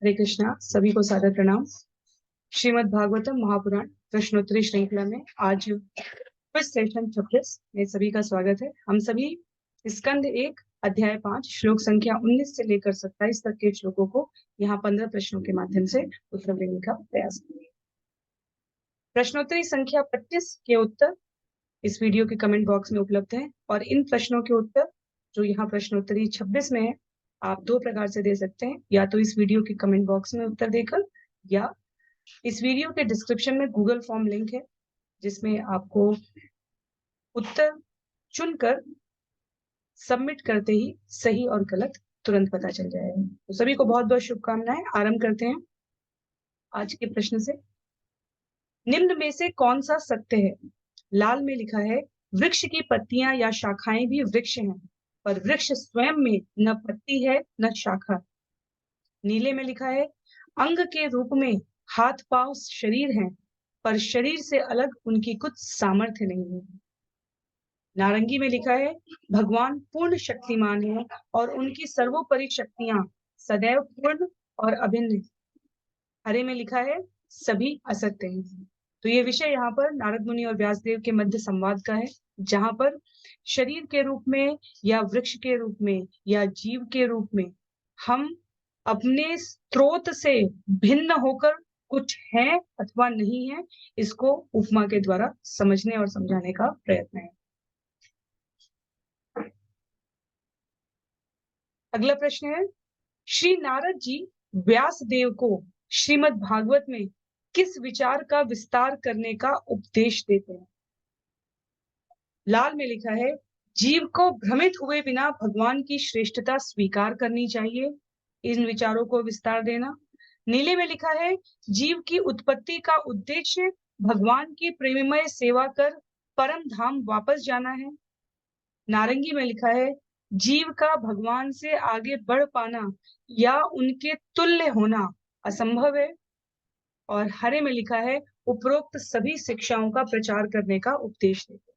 हरे कृष्णा। सभी को सादर प्रणाम। श्रीमद् भागवतम महापुराण प्रश्नोत्तरी श्रृंखला में आज क्विज सेशन 26 में सभी का स्वागत है। हम सभी स्कंद 1 अध्याय 5 श्लोक संख्या 19 से लेकर 27 तक के श्लोकों को यहाँ 15 प्रश्नों के माध्यम से उत्तर देने का प्रयास करेंगे। प्रश्नोत्तरी संख्या 25 के उत्तर इस वीडियो के कमेंट बॉक्स में उपलब्ध है और इन प्रश्नों के उत्तर जो यहाँ प्रश्नोत्तरी 26 में है, आप दो प्रकार से दे सकते हैं, या तो इस वीडियो के कमेंट बॉक्स में उत्तर देकर, या इस वीडियो के डिस्क्रिप्शन में गूगल फॉर्म लिंक है जिसमें आपको उत्तर चुनकर सबमिट करते ही सही और गलत तुरंत पता चल जाएगा। तो सभी को बहुत बहुत शुभकामनाएं। आरंभ करते हैं आज के प्रश्न से। निम्न में से कौन सा सत्य है? लाल में लिखा है वृक्ष की पत्तियां या शाखाएं भी वृक्ष हैं, पर वृक्ष स्वयं में न पत्ती है न शाखा। नीले में लिखा है अंग के रूप में हाथ पांव शरीर है, पर शरीर से अलग उनकी कुछ सामर्थ्य नहीं है। नारंगी में लिखा है भगवान पूर्ण शक्तिमान है और उनकी सर्वोपरि शक्तियां सदैव पूर्ण और अभिन्न है। हरे में लिखा है सभी असत्य हैं। तो ये विषय यहाँ पर नारद मुनि और व्यासदेव के मध्य संवाद का है, जहां पर शरीर के रूप में या वृक्ष के रूप में या जीव के रूप में हम अपने स्रोत से भिन्न होकर कुछ है अथवा नहीं है, इसको उपमा के द्वारा समझने और समझाने का प्रयत्न है। अगला प्रश्न है श्री नारद जी व्यास देव को श्रीमद् भागवत में किस विचार का विस्तार करने का उपदेश देते हैं? लाल में लिखा है जीव को भ्रमित हुए बिना भगवान की श्रेष्ठता स्वीकार करनी चाहिए, इन विचारों को विस्तार देना। नीले में लिखा है जीव की उत्पत्ति का उद्देश्य भगवान की प्रेममय सेवा कर परम धाम वापस जाना है। नारंगी में लिखा है जीव का भगवान से आगे बढ़ पाना या उनके तुल्य होना असंभव है। और हरे में लिखा है उपरोक्त सभी शिक्षाओं का प्रचार करने का उपदेश देते हैं।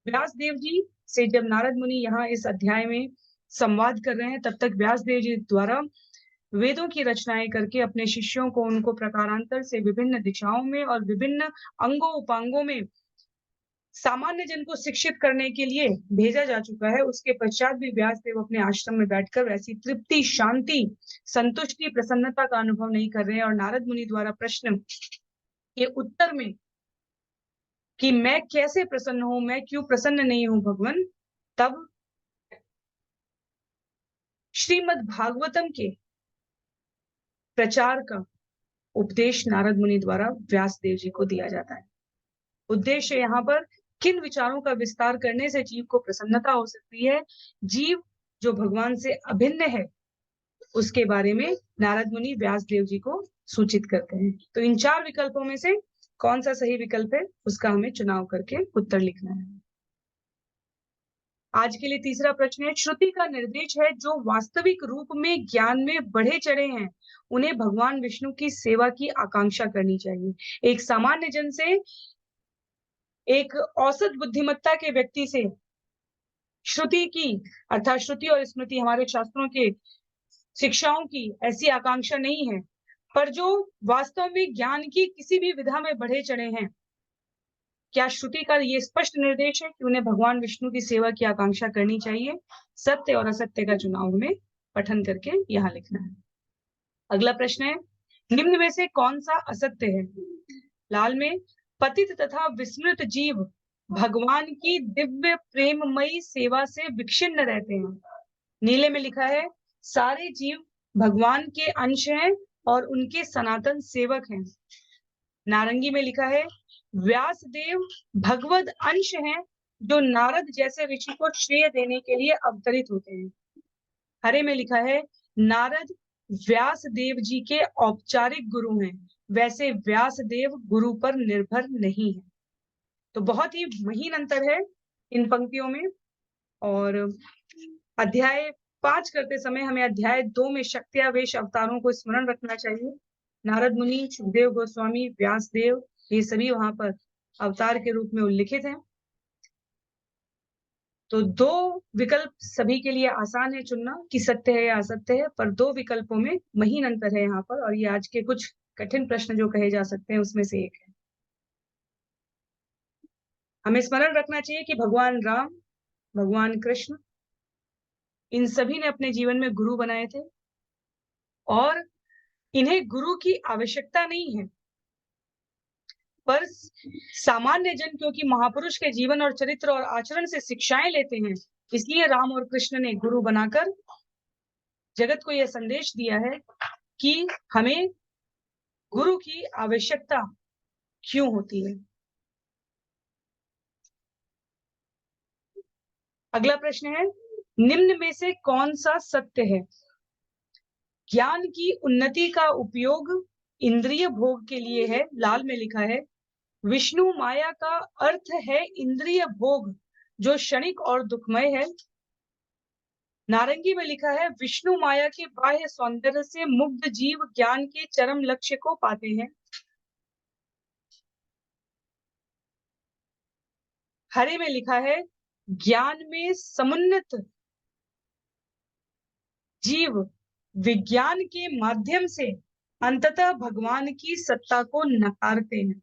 व्यास देव जी से जब नारद मुनि यहाँ इस अध्याय में संवाद कर रहे हैं, तब तक व्यास देव जी द्वारा वेदों की रचनाएं करके अपने शिष्यों को उनको प्रकारांतर से विभिन्न दिशाओं में और विभिन्न अंगों उपांगों में सामान्य जन को शिक्षित करने के लिए भेजा जा चुका है। उसके पश्चात भी व्यासदेव अपने आश्रम में बैठकर वैसी तृप्ति, शांति, संतुष्टि, प्रसन्नता का अनुभव नहीं कर रहे हैं। और नारद मुनि द्वारा प्रश्न के उत्तर में कि मैं कैसे प्रसन्न हूं, मैं क्यों प्रसन्न नहीं हूं भगवान, तब श्रीमद् भागवतम के प्रचार का उपदेश नारद मुनि द्वारा व्यासदेव जी को दिया जाता है। उद्देश्य यहाँ पर किन विचारों का विस्तार करने से जीव को प्रसन्नता हो सकती है, जीव जो भगवान से अभिन्न है, उसके बारे में नारद मुनि व्यासदेव जी को सूचित करते हैं। तो इन चार विकल्पों में से कौन सा सही विकल्प है, उसका हमें चुनाव करके उत्तर लिखना है। आज के लिए तीसरा प्रश्न है श्रुति का निर्देश है जो वास्तविक रूप में ज्ञान में बढ़े चढ़े हैं, उन्हें भगवान विष्णु की सेवा की आकांक्षा करनी चाहिए। एक सामान्य जन से, एक औसत बुद्धिमत्ता के व्यक्ति से श्रुति की अर्थात श्रुति और स्मृति हमारे शास्त्रों के शिक्षाओं की ऐसी आकांक्षा नहीं है, पर जो वास्तव में ज्ञान की किसी भी विधा में बढ़े चढ़े हैं, क्या श्रुति का ये स्पष्ट निर्देश है कि उन्हें भगवान विष्णु की सेवा की आकांक्षा करनी चाहिए। सत्य और असत्य का चुनाव में पठन करके यहाँ लिखना है। अगला प्रश्न है निम्न में से कौन सा असत्य है? लाल में पतित तथा विस्मृत जीव भगवान की दिव्य प्रेममयी सेवा से विक्षिन्न रहते हैं। नीले में लिखा है सारे जीव भगवान के अंश हैं और उनके सनातन सेवक हैं। नारंगी में लिखा है व्यासदेव भगवद अंश हैं जो नारद जैसे ऋषि को श्रेय देने के लिए अवतरित होते हैं। हरे में लिखा है नारद व्यासदेव जी के औपचारिक गुरु हैं, वैसे व्यासदेव गुरु पर निर्भर नहीं है। तो बहुत ही महीन अंतर है इन पंक्तियों में। और अध्याय 5 करते समय हमें अध्याय 2 में शक्त्यावेश अवतारों को स्मरण रखना चाहिए। नारद मुनि, सुखदेव गोस्वामी, व्यासदेव, ये सभी वहां पर अवतार के रूप में उल्लिखित हैं। तो दो विकल्प सभी के लिए आसान है चुनना कि सत्य है या असत्य है, पर दो विकल्पों में महीन अंतर है यहाँ पर, और ये आज के कुछ कठिन प्रश्न जो कहे जा सकते हैं उसमें से एक है। हमें स्मरण रखना चाहिए कि भगवान राम, भगवान कृष्ण, इन सभी ने अपने जीवन में गुरु बनाए थे और इन्हें गुरु की आवश्यकता नहीं है, पर सामान्य जन क्योंकि महापुरुष के जीवन और चरित्र और आचरण से शिक्षाएं लेते हैं, इसलिए राम और कृष्ण ने गुरु बनाकर जगत को यह संदेश दिया है कि हमें गुरु की आवश्यकता क्यों होती है। अगला प्रश्न है, निम्न में से कौन सा सत्य है? ज्ञान की उन्नति का उपयोग इंद्रिय भोग के लिए है, लाल में लिखा है। विष्णु माया का अर्थ है इंद्रिय भोग जो क्षणिक और दुखमय है, नारंगी में लिखा है। विष्णु माया के बाह्य सौंदर्य से मुग्ध जीव ज्ञान के चरम लक्ष्य को पाते हैं। हरे में लिखा है, ज्ञान में समुन्नत जीव विज्ञान के माध्यम से अंततः भगवान की सत्ता को नकारते हैं।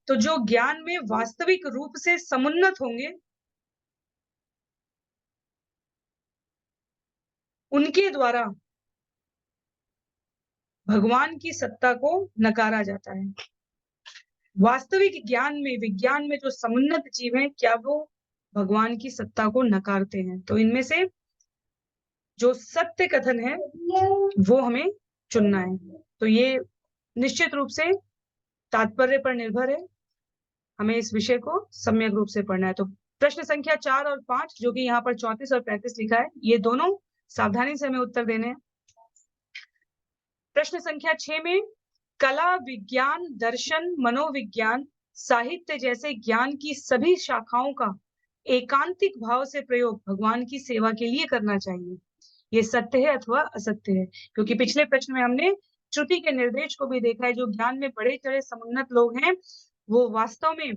तो जो ज्ञान में वास्तविक रूप से समुन्नत होंगे उनके द्वारा भगवान की सत्ता को नकारा जाता है। वास्तविक ज्ञान में, विज्ञान में जो समुन्नत जीव हैं, क्या वो भगवान की सत्ता को नकारते हैं? तो इनमें से जो सत्य कथन है वो हमें चुनना है। तो ये निश्चित रूप से तात्पर्य पर निर्भर है, हमें इस विषय को सम्यक रूप से पढ़ना है। तो प्रश्न संख्या 4 और 5, जो कि यहाँ पर 34 और 35 लिखा है, ये दोनों सावधानी से हमें उत्तर देने हैं। प्रश्न संख्या 6 में कला, विज्ञान, दर्शन, मनोविज्ञान, साहित्य जैसे ज्ञान की सभी शाखाओं का एकांतिक भाव से प्रयोग भगवान की सेवा के लिए करना चाहिए, ये सत्य है अथवा असत्य है? क्योंकि पिछले प्रश्न में हमने श्रुति के निर्देश को भी देखा है। जो ज्ञान में बड़े चढ़े समुन्नत लोग हैं वो वास्तव में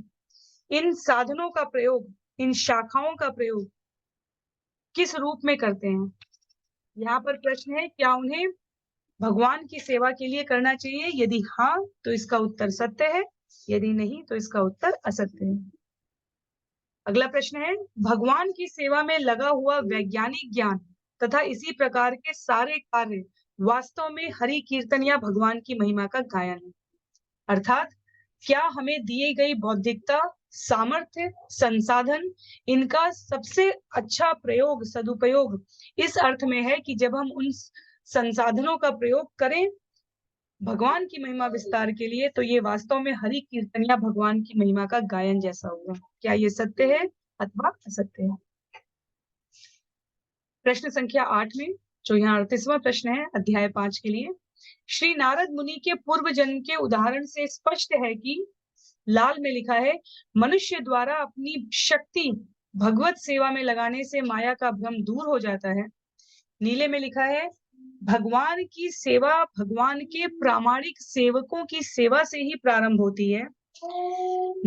इन साधनों का प्रयोग, इन शाखाओं का प्रयोग किस रूप में करते हैं? यहाँ पर प्रश्न है, क्या उन्हें भगवान की सेवा के लिए करना चाहिए? यदि हाँ तो इसका उत्तर सत्य है, यदि नहीं तो इसका उत्तर असत्य है। अगला प्रश्न है, भगवान की सेवा में लगा हुआ वैज्ञानिक ज्ञान तथा इसी प्रकार के सारे कार्य वास्तव में हरि कीर्तन या भगवान की महिमा का गायन है। अर्थात क्या हमें दिए गई बौद्धिकता, सामर्थ्य, संसाधन, इनका सबसे अच्छा प्रयोग, सदुपयोग इस अर्थ में है कि जब हम उन संसाधनों का प्रयोग करें भगवान की महिमा विस्तार के लिए, तो ये वास्तव में हरि कीर्तन या भगवान की महिमा का गायन जैसा होगा। क्या ये सत्य है अथवा असत्य है? प्रश्न संख्या 8 में, जो यहाँ 38वां प्रश्न है अध्याय 5 के लिए, श्री नारद मुनि के पूर्व जन्म के उदाहरण से स्पष्ट है कि, लाल में लिखा है, मनुष्य द्वारा अपनी शक्ति भगवत सेवा में लगाने से माया का भ्रम दूर हो जाता है। नीले में लिखा है, भगवान की सेवा भगवान के प्रामाणिक सेवकों की सेवा से ही प्रारंभ होती है।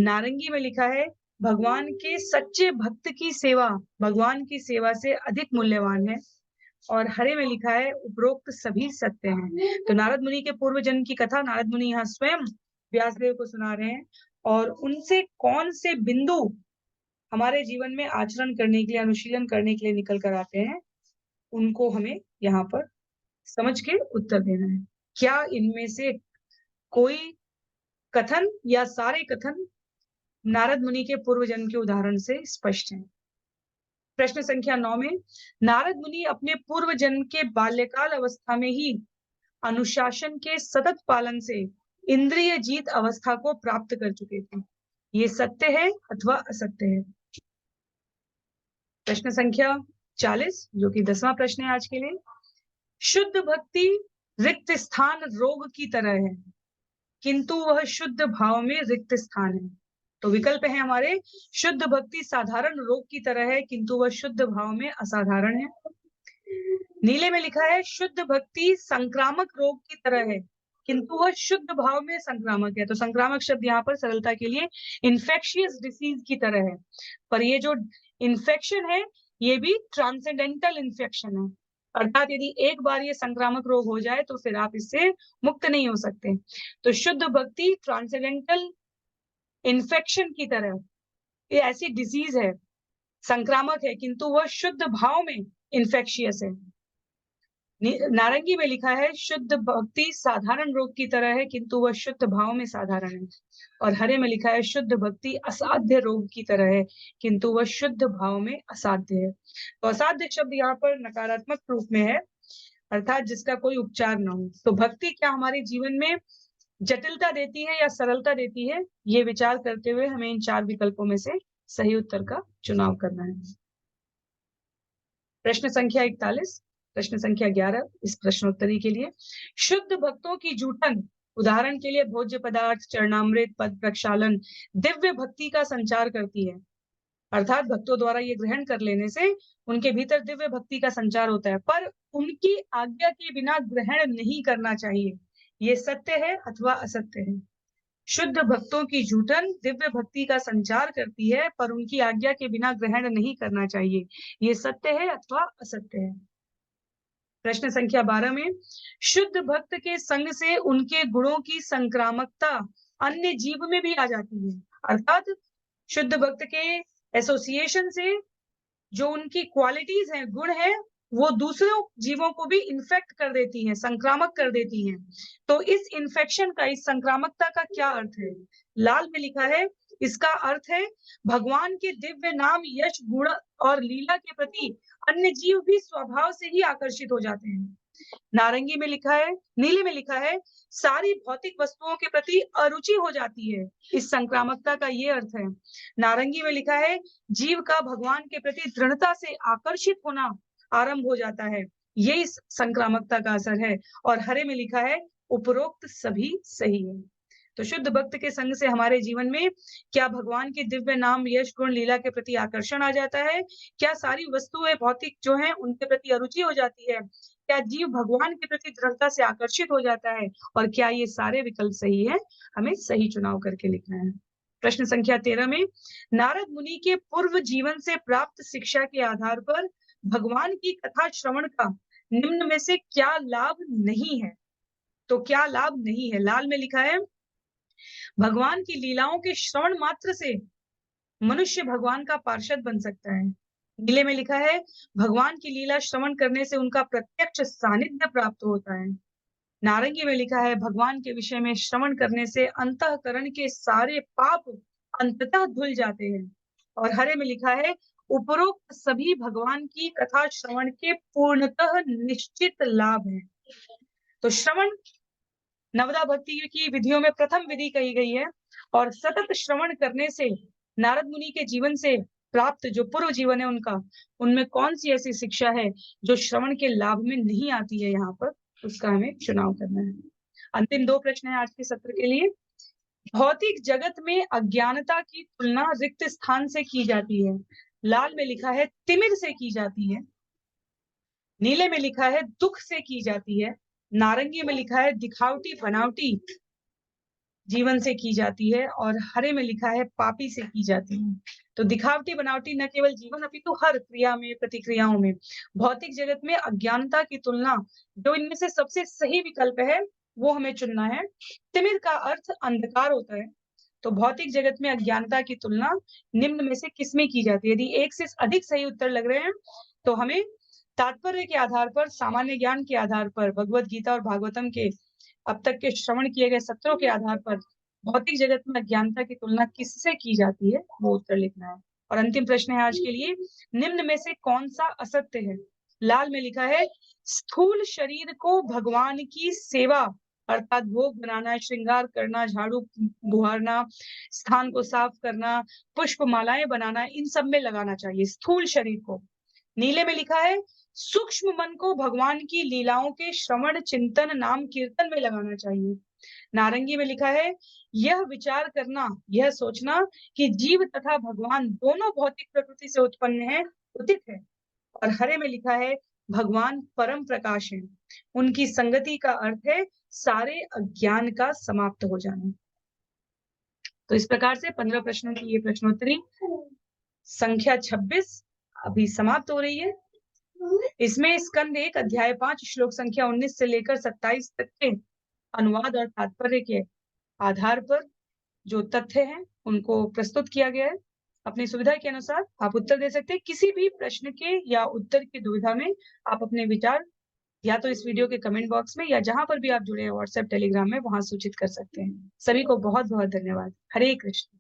नारंगी में लिखा है, भगवान के सच्चे भक्त की सेवा भगवान की सेवा से अधिक मूल्यवान है। और हरे में लिखा है, उपरोक्त सभी सत्य हैं। तो नारद मुनि के पूर्व जन्म की कथा नारद मुनि यहाँ स्वयं व्यासदेव को सुना रहे हैं, और उनसे कौन से बिंदु हमारे जीवन में आचरण करने के लिए, अनुशीलन करने के लिए निकल कर आते हैं, उनको हमें यहाँ पर समझ के उत्तर देना है। क्या इनमें से कोई कथन या सारे कथन नारद मुनि के पूर्व जन्म के उदाहरण से स्पष्ट हैं? प्रश्न संख्या 9 में, नारद मुनि अपने पूर्व जन्म के बाल्यकाल अवस्था में ही अनुशासन के सतत पालन से इंद्रिय जीत अवस्था को प्राप्त कर चुके थे, ये सत्य है अथवा असत्य है? प्रश्न संख्या 40, जो कि 10वां प्रश्न है आज के लिए, शुद्ध भक्ति रिक्त स्थान रोग की तरह है, किंतु वह शुद्ध भाव में रिक्त स्थान है। तो विकल्प है हमारे, शुद्ध भक्ति साधारण रोग की तरह है किंतु वह शुद्ध भाव में असाधारण है। नीले में लिखा है, शुद्ध भक्ति संक्रामक रोग की तरह है किंतु वह शुद्ध भाव में संक्रामक है। तो संक्रामक शब्द यहाँ पर सरलता के लिए इन्फेक्शियस डिसीज की तरह है, पर ये जो इन्फेक्शन है ये भी ट्रांसेंडेंटल इन्फेक्शन है, अर्थात यदि एक बार ये संक्रामक रोग हो जाए तो फिर आप इससे मुक्त नहीं हो सकते। तो शुद्ध भक्ति ट्रांसेंडेंटल इन्फेक्शन की तरह ये ऐसी डिजीज है, संक्रामक है, किंतु वह शुद्ध भाव में इन्फेक्शियस है। नारंगी में लिखा है शुद्ध भक्ति साधारण रोग की तरह है, किंतु वह शुद्ध भाव में साधारण है। और हरे में लिखा है शुद्ध भक्ति असाध्य रोग की तरह है, किंतु वह शुद्ध भाव में असाध्य है। तो असाध्य शब्द यहाँ पर नकारात्मक रूप में है, अर्थात जिसका कोई उपचार न हो। तो भक्ति क्या हमारे जीवन में जटिलता देती है या सरलता देती है, ये विचार करते हुए हमें इन 4 विकल्पों में से सही उत्तर का चुनाव करना है। प्रश्न संख्या 41, प्रश्न संख्या 11 इस प्रश्नोत्तरी के लिए। शुद्ध भक्तों की जूठन, उदाहरण के लिए भोज्य पदार्थ, चरणामृत, पद प्रक्षालन, दिव्य भक्ति का संचार करती है, अर्थात भक्तों द्वारा ये ग्रहण कर लेने से उनके भीतर दिव्य भक्ति का संचार होता है, पर उनकी आज्ञा के बिना ग्रहण नहीं करना चाहिए। ये सत्य है अथवा असत्य है? शुद्ध भक्तों की जूठन दिव्य भक्ति का संचार करती है, पर उनकी आज्ञा के बिना ग्रहण नहीं करना चाहिए। ये सत्य है अथवा असत्य है? प्रश्न संख्या 12 में शुद्ध भक्त के संग से उनके गुणों की संक्रामकता अन्य जीव में भी आ जाती है, अर्थात शुद्ध भक्त के एसोसिएशन से जो उनकी क्वालिटीज हैं, गुण हैं, वो दूसरों जीवों को भी इन्फेक्ट कर देती हैं, संक्रामक कर देती हैं। तो इस इन्फेक्शन का, इस संक्रामकता का क्या अर्थ है? लाल में लिखा है इसका अर्थ है भगवान के दिव्य नाम, यश, गुण और लीला के प्रति अन्य जीव भी स्वभाव से ही आकर्षित हो जाते हैं। नारंगी में लिखा है, नीले में लिखा है सारी भौतिक वस्तुओं के प्रति अरुचि हो जाती है। इस संक्रामकता का ये अर्थ है। नारंगी में लिखा है जीव का भगवान के प्रति दृढ़ता से आकर्षित होना आरंभ हो जाता है, ये इस संक्रामकता का असर है। और हरे में लिखा है उपरोक्त सभी सही है। तो शुद्ध भक्त के संग से हमारे जीवन में क्या भगवान के दिव्य नाम, यश, गुण, लीला के प्रति आकर्षण आ जाता है? क्या सारी वस्तुएं भौतिक जो हैं उनके प्रति अरुचि हो जाती है? क्या जीव भगवान के प्रति दृढ़ता से आकर्षित हो जाता है? और क्या ये सारे विकल्प सही है? हमें सही चुनाव करके लिखना है। प्रश्न संख्या 13 में नारद मुनि के पूर्व जीवन से प्राप्त शिक्षा के आधार पर भगवान की कथा श्रवण का निम्न में से क्या लाभ नहीं है? तो क्या लाभ नहीं है? लाल में लिखा है भगवान की लीलाओं के श्रवण मात्र से मनुष्य भगवान का पार्षद बन सकता है। नीले में लिखा है भगवान की लीला श्रवण करने से उनका प्रत्यक्ष सानिध्य प्राप्त होता है। नारंगी में लिखा है भगवान के विषय में श्रवण करने से अंतःकरण के सारे पाप अंततः धुल जाते हैं। और हरे में लिखा है उपरोक्त सभी भगवान की कथा श्रवण के पूर्णतः निश्चित लाभ हैं। तो श्रवण नवदा भक्ति की विधियों में प्रथम विधि कही गई है, और सतत श्रवण करने से नारद मुनि के जीवन से प्राप्त जो पूर्व जीवन है उनका, उनमें कौन सी ऐसी शिक्षा है जो श्रवण के लाभ में नहीं आती है, यहाँ पर उसका हमें चुनाव करना है। अंतिम 2 प्रश्न है आज के सत्र के लिए। भौतिक जगत में अज्ञानता की तुलना रिक्त स्थान से की जाती है। लाल में लिखा है तिमिर से की जाती है, नीले में लिखा है दुख से की जाती है, नारंगी में लिखा है दिखावटी बनावटी जीवन से की जाती है, और हरे में लिखा है पापी से की जाती है। तो दिखावटी बनावटी न केवल जीवन अपितु हर क्रिया में, प्रतिक्रियाओं में। भौतिक जगत में अज्ञानता की तुलना, जो इनमें से सबसे सही विकल्प है वो हमें चुनना है। तिमिर का अर्थ अंधकार होता है, तो भौतिक जगत में अज्ञानता की तुलना निम्न में से किसमें की जाती है? यदि एक से अधिक सही उत्तर लग रहे हैं तो हमें तात्पर्य के आधार पर, सामान्य ज्ञान के आधार पर, भगवत गीता और भागवतम के अब तक के श्रवण किए गए सत्रों के आधार पर भौतिक जगत में अज्ञानता की तुलना किससे की जाती है वो उत्तर लिखना है। और अंतिम प्रश्न है आज के लिए, निम्न में से कौन सा असत्य है? लाल में लिखा है स्थूल शरीर को भगवान की सेवा अर्थात भोग बनाना, श्रृंगार करना, झाड़ू बुहारना, स्थान को साफ करना, पुष्प मालाएं बनाना, इन सब में लगाना चाहिए स्थूल शरीर को। नीले में लिखा है सूक्ष्म मन को भगवान की लीलाओं के श्रवण, चिंतन, नाम कीर्तन में लगाना चाहिए। नारंगी में लिखा है यह विचार करना, यह सोचना कि जीव तथा भगवान दोनों भौतिक प्रकृति से उत्पन्न है, उचित है। और हरे में लिखा है भगवान परम प्रकाश हैं। उनकी संगति का अर्थ है सारे अज्ञान का समाप्त हो जाना। तो इस प्रकार से 15 प्रश्नों की ये प्रश्नोत्तरी संख्या 26 अभी समाप्त हो रही है। इसमें स्कंद 1 अध्याय 5 श्लोक संख्या 19 से लेकर 27 तक के अनुवाद और तात्पर्य के आधार पर जो तथ्य हैं उनको प्रस्तुत किया गया है। अपनी सुविधा के अनुसार आप उत्तर दे सकते हैं। किसी भी प्रश्न के या उत्तर की दुविधा में आप अपने विचार या तो इस वीडियो के कमेंट बॉक्स में या जहां पर भी आप जुड़े हैं व्हाट्सएप टेलीग्राम में वहां सूचित कर सकते हैं। सभी को बहुत बहुत धन्यवाद। हरे कृष्ण।